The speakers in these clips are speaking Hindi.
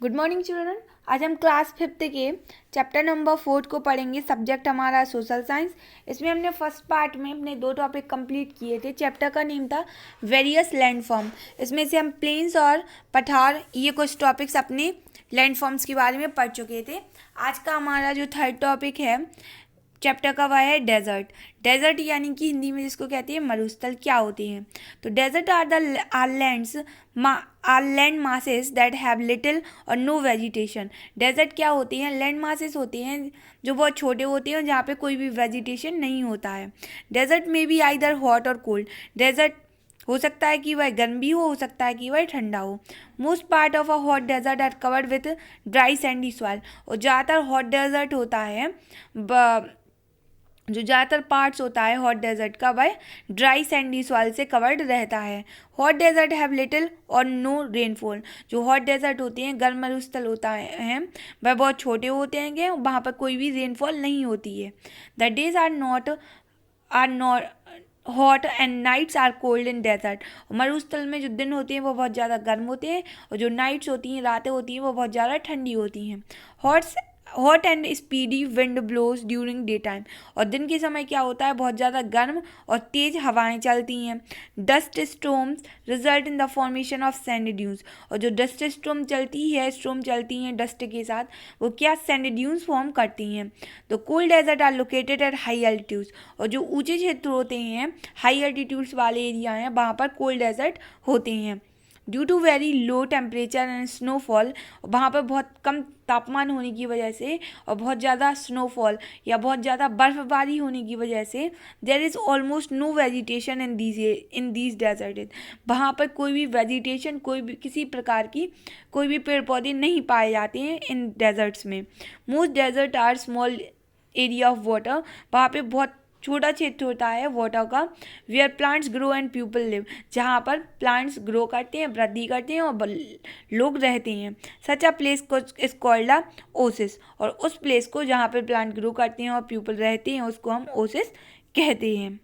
Good morning children. आज हम क्लास 5th के चैप्टर नंबर 4 को पढ़ेंगे। सब्जेक्ट हमारा सोशल साइंस। इसमें हमने फर्स्ट पार्ट में अपने 2 टॉपिक कंप्लीट किए थे। चैप्टर का नेम था वेरियस लैंडफॉर्म। इसमें से हम प्लेन्स और पठार ये कुछ टॉपिक्स अपने लैंडफॉर्म्स के बारे में पढ़ चुके थे। आज का हमारा जो थर्ड टॉपिक है चैप्टर का वह है डेजर्ट। डेजर्ट यानी कि हिंदी में जिसको कहते हैं मरुस्थल क्या होते हैं। तो desert are land masses that have little or no vegetation. Desert क्या होते हैं? लैंड मासेस होते हैं जो बहुत छोटे होते हैं और जहाँ पे कोई भी वेजिटेशन नहीं होता है। डेजर्ट में भी आइदर हॉट और कोल्ड। डेजर्ट हो सकता है कि वह गर्म भी हो सकता है कि वह ठंडा हो। Most part of a hot desert are covered with dry sandy soil. और ज़्यादातर हॉट डेजर्ट होता है जो ज़्यादातर पार्ट्स होता है हॉट डेजर्ट का वह ड्राई सैंडी सॉइल से कवर्ड रहता है। Hot desert have little or no rainfall. जो हॉट डेजर्ट होते हैं गर्म मरुस्थल होता है वह बहुत छोटे होते हैं, वहाँ पर कोई भी रेनफॉल नहीं होती है। The days are not hot and nights are cold in desert. मरुस्थल में जो दिन होते हैं वो बहुत ज़्यादा गर्म होते हैं और जो नाइट्स होती हैं रातें होती हैं वो बहुत ज़्यादा ठंडी होती हैं। Hot and speedy wind blows during day time. और दिन के समय क्या होता है? बहुत ज़्यादा गर्म और तेज़ हवाएं चलती हैं। Dust storms result in the formation of sand dunes. और जो डस्ट स्टॉर्म चलती हैं डस्ट के साथ, वो क्या सैंड ड्यून्स फॉर्म करती हैं। तो cold desert are located at high altitudes. और जो ऊंचे क्षेत्र होते हैं हाई एल्टीट्यूड्स वाले एरिया हैं वहाँ पर कोल्ड डेजर्ट होते हैं। Due to very low temperature and snowfall. वहाँ पर बहुत कम तापमान होने की वजह से और बहुत ज़्यादा स्नोफॉल या बहुत ज़्यादा बर्फबारी होने की वजह से there is almost no vegetation in these desert. वहाँ पर कोई भी वेजिटेशन कोई भी किसी प्रकार की कोई भी पेड़ पौधे नहीं पाए जाते हैं इन डेजर्ट्स में। Most desert are small area of water. वहाँ पे बहुत छोटा क्षेत्र होता है वाटर का। Where plants grow and people live. जहाँ पर प्लांट्स ग्रो करते हैं, वृद्धि करते हैं और लोग रहते हैं। Such a place is called a oasis. और उस प्लेस को जहाँ पर प्लांट ग्रो करते हैं और पीपल रहते हैं उसको हम ओसिस कहते हैं।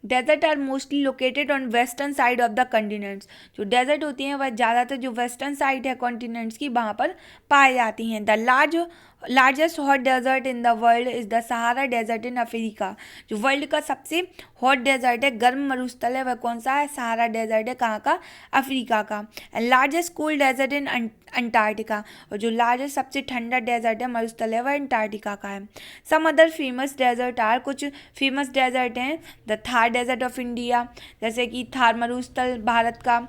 Desert are mostly located on western side of the continents. जो डेजर्ट होती हैं वह ज़्यादातर जो वेस्टर्न साइड है कॉन्टिनेंट्स की वहाँ पर पाई जाती हैं। The largest hot desert in the world is the Sahara desert in Africa. जो वर्ल्ड का सबसे हॉट डेजर्ट है, गर्म मरुस्थल है, वह कौन सा है? सहारा डेजर्ट है। कहाँ का? अफ्रीका का। And largest cold desert in Antarctica. और जो लार्जेस्ट सबसे ठंडा डेजर्ट है मरुस्थल है वह अंटार्कटिका का है। Some other famous desert are, कुछ फेमस डेजर्ट हैं। The Thar desert of India, जैसे कि थार मरुस्थल भारत का,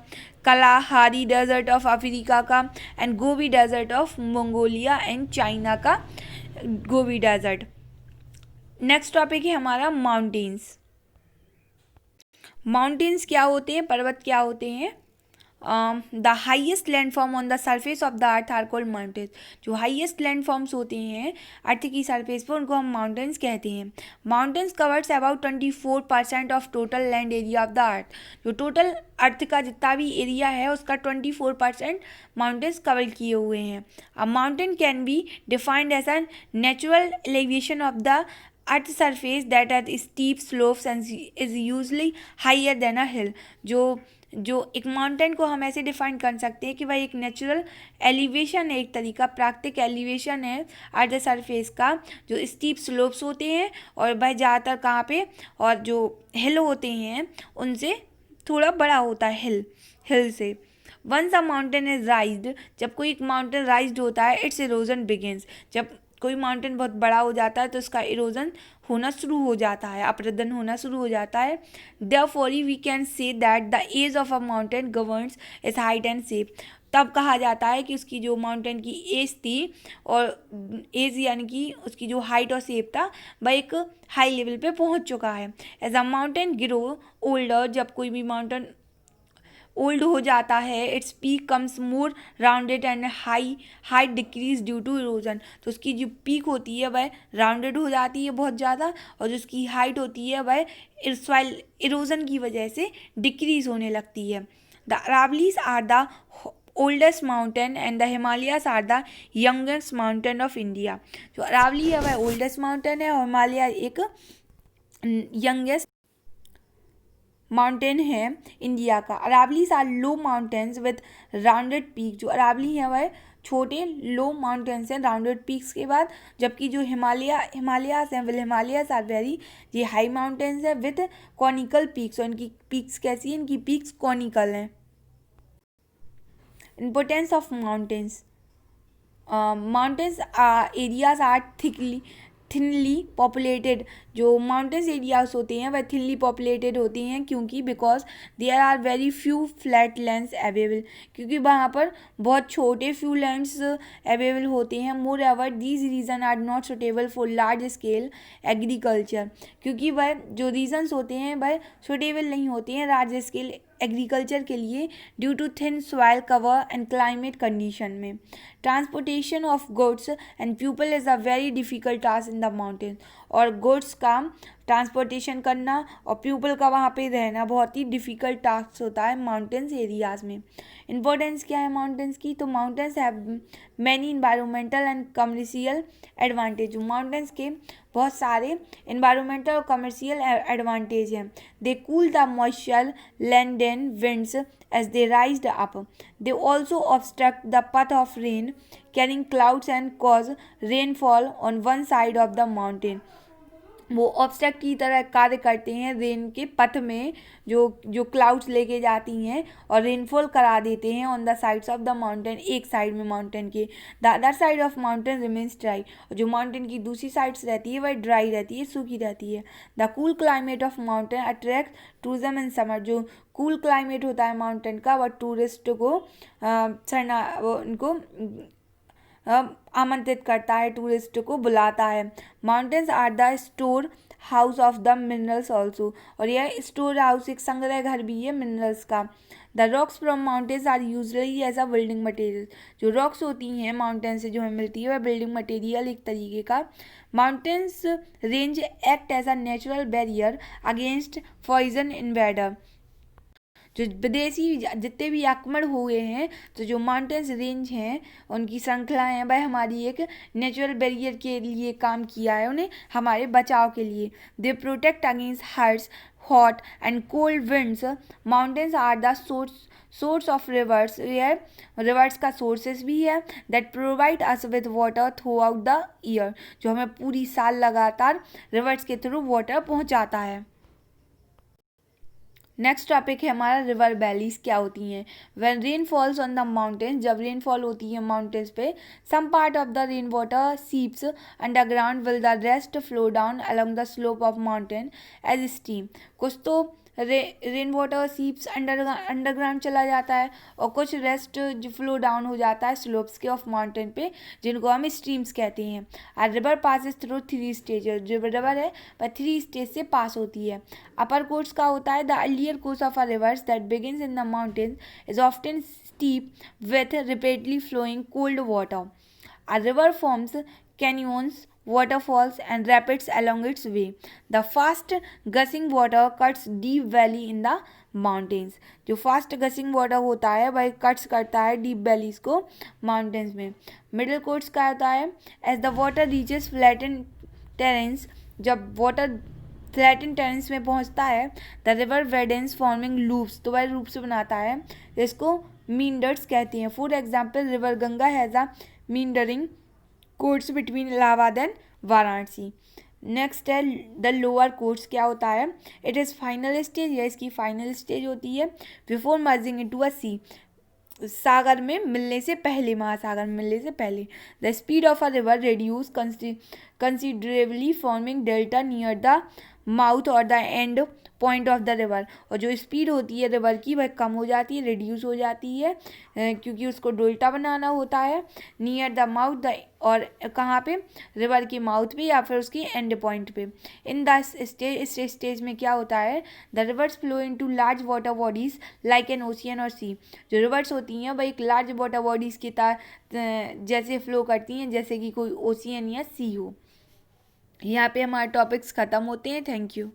कलाहारी डेजर्ट ऑफ अफ्रीका का, and Gobi desert of Mongolia and China का गोबी डेजर्ट। नेक्स्ट टॉपिक है हमारा माउंटेन्स। माउंटेन्स क्या होते हैं? पर्वत क्या होते हैं? The highest landform on the surface of the earth are called mountains. जो हाइएस्ट लैंडफॉर्म्स होते हैं अर्थ की सरफेस पर उनको हम माउंटेन्स कहते हैं। Mountains covers about 24% of total land area of the अर्थ। जो टोटल अर्थ का जितना भी एरिया है उसका 24% माउंटेन्स कवर किए हुए हैं। A mountain can be defined as a natural elevation of the earth surface that at steep slopes and is usually higher than a hill. जो एक माउंटेन को हम ऐसे डिफाइन कर सकते हैं कि वह एक नेचुरल एलिवेशन है, एक तरीका प्राकृतिक एलिवेशन है अर्थ सरफेस का। जो स्टीप स्लोप्स होते हैं और वह ज़्यादातर कहाँ पे, और जो हिल होते हैं उनसे थोड़ा बड़ा होता है हिल से। Once a mountain is raised, जब कोई एक माउंटेन राइज्ड होता है इट्स इरोजन बिगिंस। जब कोई माउंटेन बहुत बड़ा हो जाता है तो उसका इरोजन होना शुरू हो जाता है, अपरदन होना शुरू हो जाता है। Therefore we can say that the age of a mountain governs its height and shape. तब कहा जाता है कि उसकी जो माउंटेन की एज थी और एज यानी कि उसकी जो हाइट और शेप था वह एक हाई लेवल पे पहुंच चुका है। As a mountain grow older, जब कोई भी माउंटेन ओल्ड हो जाता है its peak comes more rounded and height decrease due to erosion. तो उसकी जो पीक होती है वह राउंडेड हो जाती है बहुत ज़्यादा और जो उसकी हाइट होती है वह सॉइल इरोजन की वजह से डिक्रीज होने लगती है। The Aravallis are the oldest mountain and the Himalayas are the youngest mountain of India. जो अरावली है वह ओल्डेस्ट माउंटेन है और हिमालय एक यंगेस्ट माउंटेन है इंडिया का। Aravallis are low mountains with rounded peak. जो अरावली है वह छोटे लो माउंटेन्स हैं राउंडेड पीक्स के बाद, जबकि जो हिमालयास हैं विल हिमालयास आर वेरी ये हाई माउंटेन्स है विथ कॉनिकल पीक्स। और इनकी पीक्स कैसी हैं? इनकी पीक्स कॉनिकल हैं। Importance of mountains. Mountains areas are thinly populated. जो माउंटेन्स एरियाज होते हैं वह थिनली पॉपुलेटेड होते हैं, क्योंकि because there are very few flat lands available, क्योंकि वहाँ पर बहुत छोटे फ्यू लैंड्स अवेलेबल होते हैं। Moreover these region are not suitable for large scale agriculture, क्योंकि वह जो रीजन्स होते हैं वह सुटेबल नहीं होते हैं लार्ज स्केल एग्रीकल्चर के लिए due to thin soil cover and climate condition में। Transportation of goods and people is a very difficult task in the mountain. और गुड्स का ट्रांसपोर्टेशन करना और पीपल का वहाँ पे रहना बहुत ही डिफ़िकल्ट टास्क होता है माउंटेन्स एरियाज़ में। इम्पोर्टेंस क्या है माउंटेन्स की? तो mountains have many environmental and commercial advantage. Mountains के बहुत सारे इन्वायरमेंटल और कमर्शियल एडवांटेज हैं। They cool the moisture land and winds as they rised up. They also obstruct the path of rain, carrying clouds and cause rainfall on one side of the mountain. वो ऑब्स्ट्रक्ट की तरह कार्य करते हैं रेन के पथ में, जो क्लाउड्स लेके जाती हैं और रेनफॉल करा देते हैं on the sides of the mountain, एक साइड में माउंटेन के। The other side of mountain remains dry. और जो माउंटेन की दूसरी साइड्स रहती है वह ड्राई रहती है, सूखी रहती है। The cool climate of mountain attract tourism in summer. जो कूल क्लाइमेट होता है माउंटेन का वह टूरिस्ट को उनको आमंत्रित करता है, टूरिस्ट को बुलाता है। Mountains are the store house of the minerals also. और यह स्टोर हाउस एक संग्रह घर भी है मिनरल्स का। The rocks from mountains are usually as a building material. जो रॉक्स होती हैं माउंटेन से जो हमें मिलती है वह बिल्डिंग मटेरियल एक तरीके का। Mountains range act as a natural barrier against poison invader. जो विदेशी जितने भी आक्रमण हुए हैं, तो जो माउंटेन्स रेंज हैं उनकी श्रृंखलाएँ हैं वह हमारी एक नेचुरल बैरियर के लिए काम किया है, उन्हें हमारे बचाव के लिए। They protect against harsh hot and cold winds. Mountains are the source of rivers. यह रिवर्स का सोर्सेस भी है। That provide us with water throughout the year. जो हमें पूरी साल लगातार रिवर्स के थ्रू वाटर पहुँचाता है। नेक्स्ट टॉपिक है हमारा रिवर वैलीज क्या होती हैं। When rain falls on the mountains. जब रेनफॉल होती है माउंटेन्स पे, some part of the rain water seeps underground will the rest flow down along the slope of mountain as stream. कुछ तो रेन वाटर सीप्स अंडरग्राउंड चला जाता है और कुछ रेस्ट जो फ्लो डाउन हो जाता है स्लोप्स के ऑफ माउंटेन पे, जिनको हम स्ट्रीम्स कहते हैं। आ रिवर पासिस थ्रू 3 स्टेजेस। जो रिवर है वह 3 स्टेज से पास होती है। अपर कोर्स का होता है the earlier course of a rivers that begins in the mountain is often steep with rapidly flowing cold water. A river forms canyons, waterfalls and rapids along its way. The fast gushing water cuts deep valley in the mountains. जो फास्ट गसिंग वाटर होता है वह कट्स करता है डीप वैलीज को माउंटेन्स में। मिडिल कोर्स का होता है as the water reaches flatten terrains. जब वाटर फ्लैटन टेरेंस में पहुंचता है the river widens forming loops. तो वह लूप्स बनाता है, इसको मींडर्स कहते हैं। For example river Ganga has a meandering course between Allahabad and Varanasi. Next है द लोअर कोर्स क्या होता है। It is final stage. यह इसकी फाइनल स्टेज होती है before merging into a sea. सागर में मिलने से पहले, महासागर में मिलने से पहले। The speed of a river reduce considerably forming delta near the mouth और the end point of the river. और जो स्पीड होती है रिवर की वह कम हो जाती है, रिड्यूस हो जाती है, क्योंकि उसको डेल्टा बनाना होता है नियर द माउथ द, और कहाँ पे, रिवर के माउथ पे या फिर उसकी एंड पॉइंट पे। इन द स्टेज में क्या होता है the reverse flow into large water bodies like an ocean और सी। जो रिवर्स होती हैं वह एक लार्ज वाटर बॉडीज़ के जैसे फ्लो करती हैं जैसे कि कोई ओशियन या सी हो। यहाँ पे हमारे टॉपिक्स ख़त्म होते हैं। Thank you.